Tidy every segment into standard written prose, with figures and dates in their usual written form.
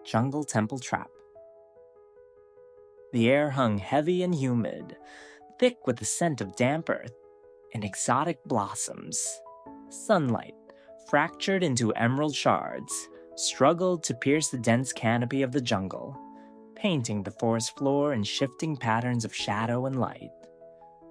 Jungle Temple Trap. The air hung heavy and humid, thick with the scent of damp earth and exotic blossoms. Sunlight, fractured into emerald shards, struggled to pierce the dense canopy of the jungle, painting the forest floor in shifting patterns of shadow and light.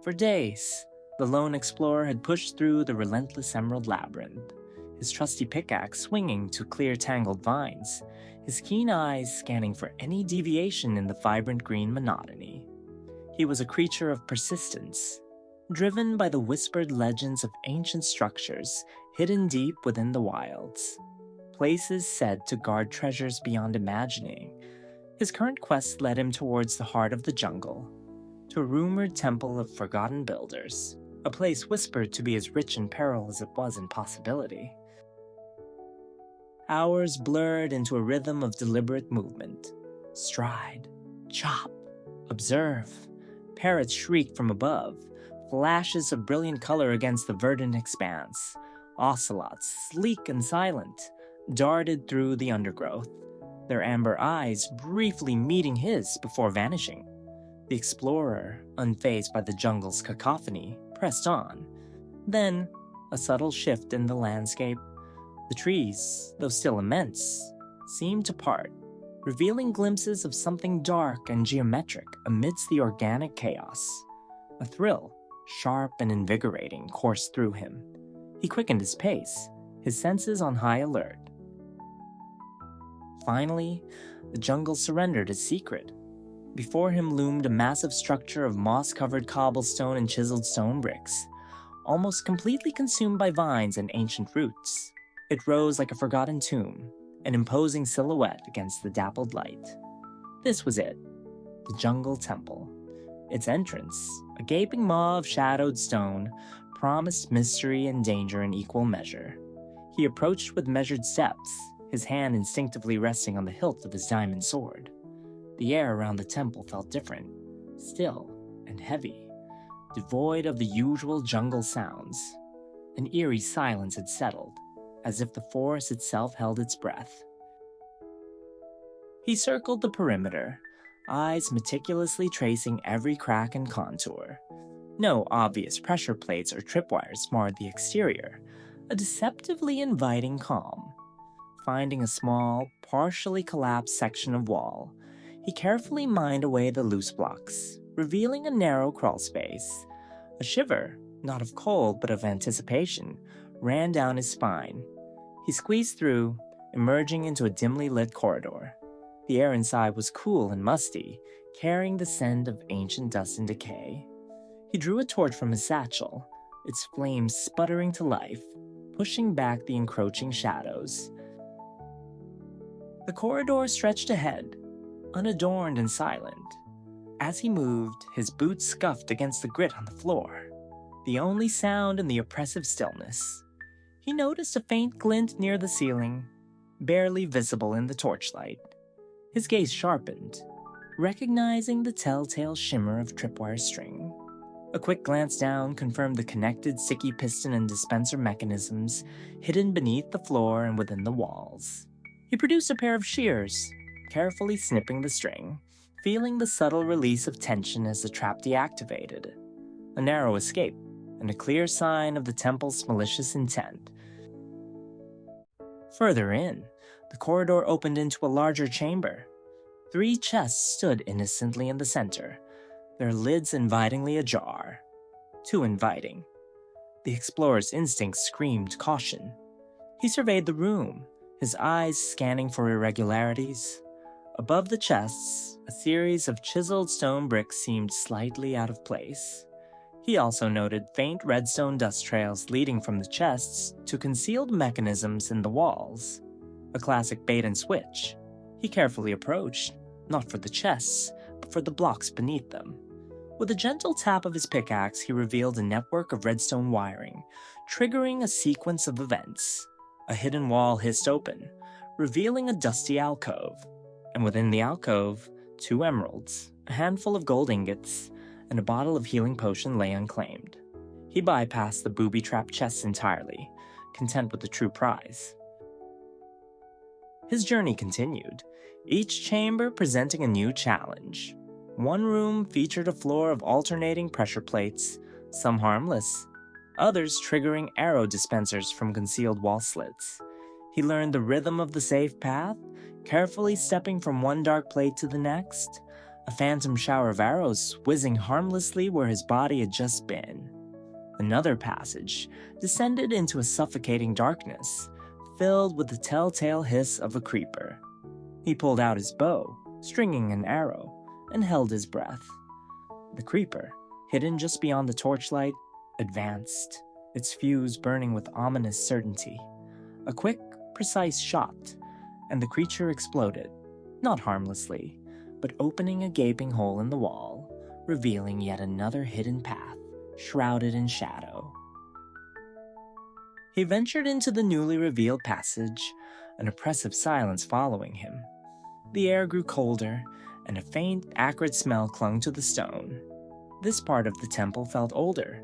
For days, the lone explorer had pushed through the relentless emerald labyrinth, his trusty pickaxe swinging to clear tangled vines, his keen eyes scanning for any deviation in the vibrant green monotony. He was a creature of persistence, driven by the whispered legends of ancient structures hidden deep within the wilds, places said to guard treasures beyond imagining. His current quest led him towards the heart of the jungle, to a rumored temple of forgotten builders, a place whispered to be as rich in peril as it was in possibility. Hours blurred into a rhythm of deliberate movement. Stride, chop, observe. Parrots shrieked from above, flashes of brilliant color against the verdant expanse. Ocelots, sleek and silent, darted through the undergrowth, their amber eyes briefly meeting his before vanishing. The explorer, unfazed by the jungle's cacophony, pressed on. Then, a subtle shift in the landscape. The trees, though still immense, seemed to part, revealing glimpses of something dark and geometric amidst the organic chaos. A thrill, sharp and invigorating, coursed through him. He quickened his pace, his senses on high alert. Finally, the jungle surrendered its secret. Before him loomed a massive structure of moss-covered cobblestone and chiseled stone bricks, almost completely consumed by vines and ancient roots. It rose like a forgotten tomb, an imposing silhouette against the dappled light. This was it, the Jungle Temple. Its entrance, a gaping maw of shadowed stone, promised mystery and danger in equal measure. He approached with measured steps, his hand instinctively resting on the hilt of his diamond sword. The air around the temple felt different, still and heavy, devoid of the usual jungle sounds. An eerie silence had settled, as if the forest itself held its breath. He circled the perimeter, eyes meticulously tracing every crack and contour. No obvious pressure plates or tripwires marred the exterior, a deceptively inviting calm. Finding a small, partially collapsed section of wall, he carefully mined away the loose blocks, revealing a narrow crawl space. A shiver, not of cold but of anticipation, ran down his spine. He squeezed through, emerging into a dimly lit corridor. The air inside was cool and musty, carrying the scent of ancient dust and decay. He drew a torch from his satchel, its flames sputtering to life, pushing back the encroaching shadows. The corridor stretched ahead, unadorned and silent. As he moved, his boots scuffed against the grit on the floor, the only sound in the oppressive stillness. He noticed a faint glint near the ceiling, barely visible in the torchlight. His gaze sharpened, recognizing the telltale shimmer of tripwire string. A quick glance down confirmed the connected sticky piston and dispenser mechanisms hidden beneath the floor and within the walls. He produced a pair of shears, carefully snipping the string, feeling the subtle release of tension as the trap deactivated. A narrow escape, and a clear sign of the temple's malicious intent. Further in, the corridor opened into a larger chamber. 3 chests stood innocently in the center, their lids invitingly ajar. Too inviting. The explorer's instincts screamed caution. He surveyed the room, his eyes scanning for irregularities. Above the chests, a series of chiseled stone bricks seemed slightly out of place. He also noted faint redstone dust trails leading from the chests to concealed mechanisms in the walls. A classic bait and switch. He carefully approached, not for the chests, but for the blocks beneath them. With a gentle tap of his pickaxe, he revealed a network of redstone wiring, triggering a sequence of events. A hidden wall hissed open, revealing a dusty alcove. And within the alcove, 2 emeralds, a handful of gold ingots, and a bottle of healing potion lay unclaimed. He bypassed the booby-trapped chests entirely, content with the true prize. His journey continued, each chamber presenting a new challenge. One room featured a floor of alternating pressure plates, some harmless, others triggering arrow dispensers from concealed wall slits. He learned the rhythm of the safe path, carefully stepping from one dark plate to the next, a phantom shower of arrows whizzing harmlessly where his body had just been. Another passage descended into a suffocating darkness, filled with the telltale hiss of a creeper. He pulled out his bow, stringing an arrow, and held his breath. The creeper, hidden just beyond the torchlight, advanced, its fuse burning with ominous certainty. A quick, precise shot, and the creature exploded, not harmlessly, but opening a gaping hole in the wall, revealing yet another hidden path, shrouded in shadow. He ventured into the newly revealed passage, an oppressive silence following him. The air grew colder, and a faint, acrid smell clung to the stone. This part of the temple felt older,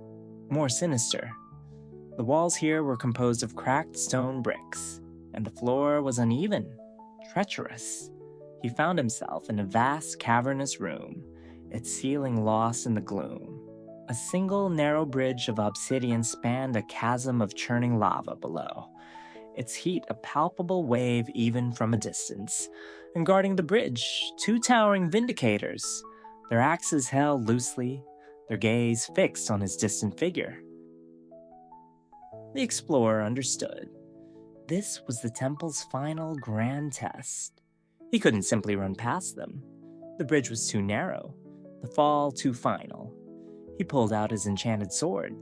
more sinister. The walls here were composed of cracked stone bricks, and the floor was uneven, treacherous. He found himself in a vast, cavernous room, its ceiling lost in the gloom. A single narrow bridge of obsidian spanned a chasm of churning lava below, its heat a palpable wave even from a distance. And guarding the bridge, two towering Vindicators, their axes held loosely, their gaze fixed on his distant figure. The explorer understood. This was the temple's final grand test. He couldn't simply run past them. The bridge was too narrow, the fall too final. He pulled out his enchanted sword,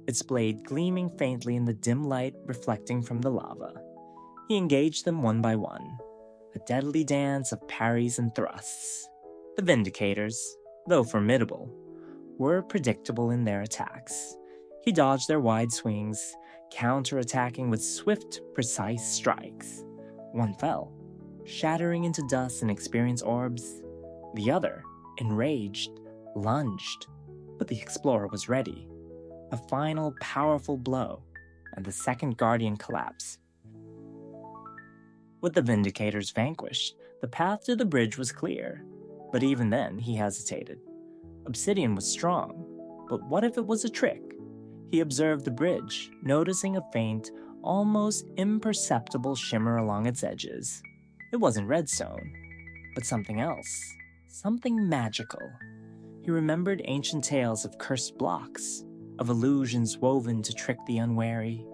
its blade gleaming faintly in the dim light reflecting from the lava. He engaged them one by one, a deadly dance of parries and thrusts. The Vindicators, though formidable, were predictable in their attacks. He dodged their wide swings, counter-attacking with swift, precise strikes. One fell, shattering into dust and experienced orbs. The other, enraged, lunged, but the explorer was ready. A final, powerful blow, and the second guardian collapsed. With the Vindicators vanquished, the path to the bridge was clear, but even then he hesitated. Obsidian was strong, but what if it was a trick? He observed the bridge, noticing a faint, almost imperceptible shimmer along its edges. It wasn't redstone, but something else, something magical. He remembered ancient tales of cursed blocks, of illusions woven to trick the unwary.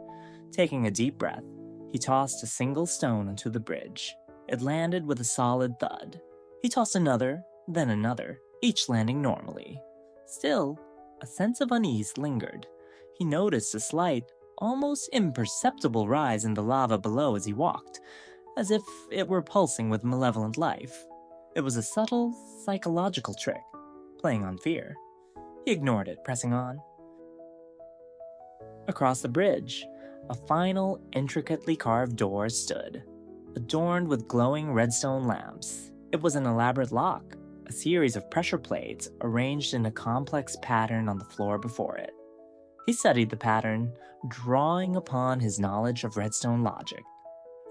Taking a deep breath, he tossed a single stone onto the bridge. It landed with a solid thud. He tossed another, then another, each landing normally. Still, a sense of unease lingered. He noticed a slight, almost imperceptible rise in the lava below as he walked, as if it were pulsing with malevolent life. It was a subtle, psychological trick, playing on fear. He ignored it, pressing on. Across the bridge, a final, intricately carved door stood, adorned with glowing redstone lamps. It was an elaborate lock, a series of pressure plates arranged in a complex pattern on the floor before it. He studied the pattern, drawing upon his knowledge of redstone logic.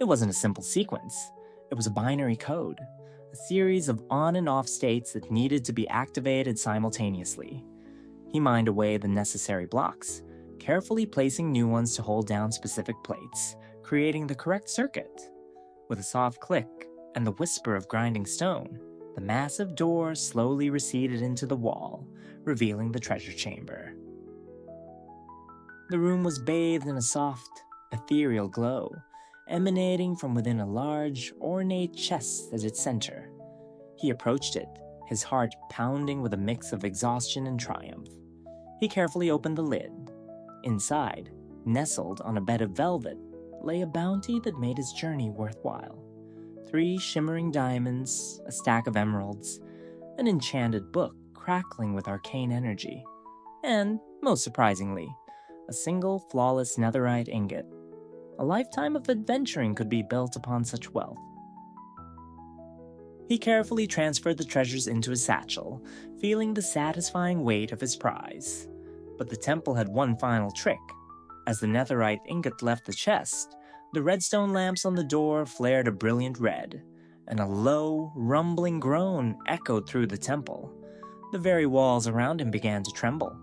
It wasn't a simple sequence. It was a binary code, a series of on and off states that needed to be activated simultaneously. He mined away the necessary blocks, carefully placing new ones to hold down specific plates, creating the correct circuit. With a soft click and the whisper of grinding stone, the massive door slowly receded into the wall, revealing the treasure chamber. The room was bathed in a soft, ethereal glow, emanating from within a large, ornate chest at its center. He approached it, his heart pounding with a mix of exhaustion and triumph. He carefully opened the lid. Inside, nestled on a bed of velvet, lay a bounty that made his journey worthwhile. 3 shimmering diamonds, a stack of emeralds, an enchanted book crackling with arcane energy, and, most surprisingly, a single flawless netherite ingot. A lifetime of adventuring could be built upon such wealth. He carefully transferred the treasures into his satchel, feeling the satisfying weight of his prize. But the temple had one final trick. As the netherite ingot left the chest, the redstone lamps on the door flared a brilliant red, and a low, rumbling groan echoed through the temple. The very walls around him began to tremble,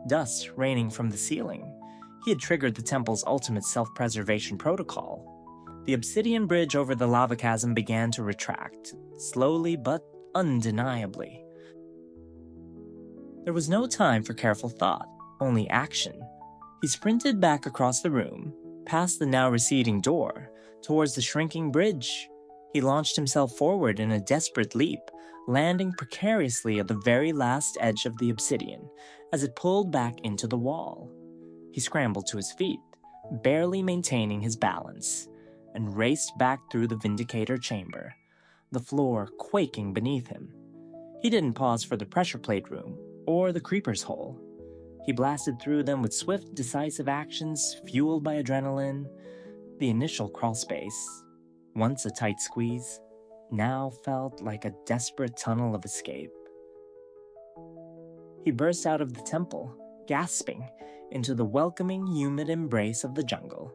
dust raining from the ceiling. He had triggered the temple's ultimate self-preservation protocol. The obsidian bridge over the lava chasm began to retract, slowly but undeniably. There was no time for careful thought, only action. He sprinted back across the room, past the now receding door, towards the shrinking bridge. He launched himself forward in a desperate leap, landing precariously at the very last edge of the obsidian as it pulled back into the wall. He scrambled to his feet, barely maintaining his balance, and raced back through the Vindicator chamber, the floor quaking beneath him. He didn't pause for the pressure plate room or the creeper's hole. He blasted through them with swift, decisive actions fueled by adrenaline. The initial crawl space, once a tight squeeze, now felt like a desperate tunnel of escape. He burst out of the temple, gasping, into the welcoming, humid embrace of the jungle.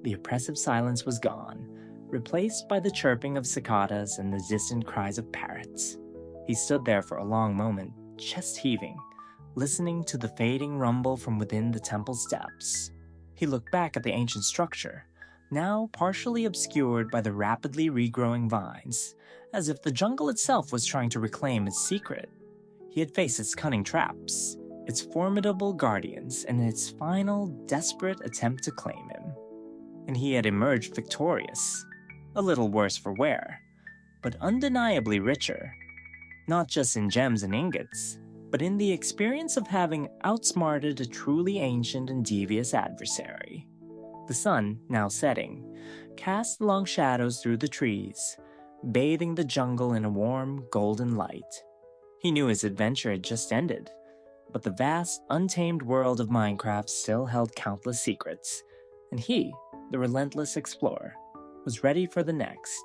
The oppressive silence was gone, replaced by the chirping of cicadas and the distant cries of parrots. He stood there for a long moment, chest heaving, listening to the fading rumble from within the temple's depths. He looked back at the ancient structure, now partially obscured by the rapidly regrowing vines, as if the jungle itself was trying to reclaim its secret. He had faced its cunning traps, its formidable guardians, and its final, desperate attempt to claim him. And he had emerged victorious, a little worse for wear, but undeniably richer, not just in gems and ingots, but in the experience of having outsmarted a truly ancient and devious adversary. The sun, now setting, cast long shadows through the trees, bathing the jungle in a warm, golden light. He knew his adventure had just ended, but the vast, untamed world of Minecraft still held countless secrets, and he, the relentless explorer, was ready for the next.